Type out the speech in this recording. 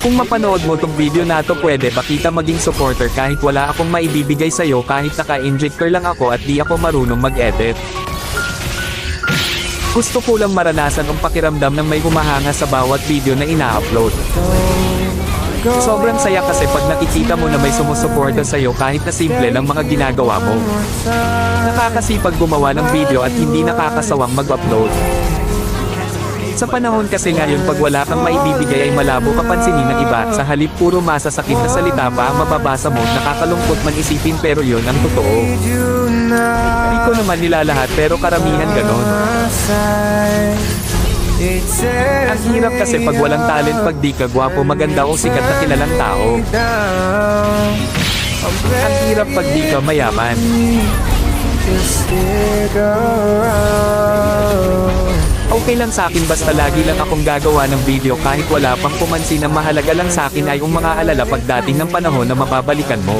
Kung mapanood mo tong video na to, pwede ba kita maging supporter kahit wala akong maibibigay sa'yo, kahit naka-injector lang ako at di ako marunong mag-edit. Gusto ko lang maranasan ang pakiramdam ng may humahanga sa bawat video na ina-upload. Sobrang saya kasi pag nakikita mo na may sumusuporta sa'yo kahit na simple lang mga ginagawa mo. Nakakasipag gumawa ng video at hindi nakakasawang mag-upload. Sa panahon kasi ngayon, pag wala kang maibibigay ay malabo ka pansinin ng iba. Sa halip puro masasakit na salita pa ang mababasa mo, nakakalungkot man isipin, pero yun ang totoo. Hindi ko naman nilalahat pero karamihan ganon. Ang hirap kasi pag walang talent, pag di ka gwapo, maganda o sikat na kilalang tao. Ang hirap pag di ka mayaman. Okay lang sa akin basta lagi lang akong gagawa ng video kahit wala pang pumansin. Ang mahalaga lang sa akin ay yung mga alala pagdating ng panahon na mababalikan mo.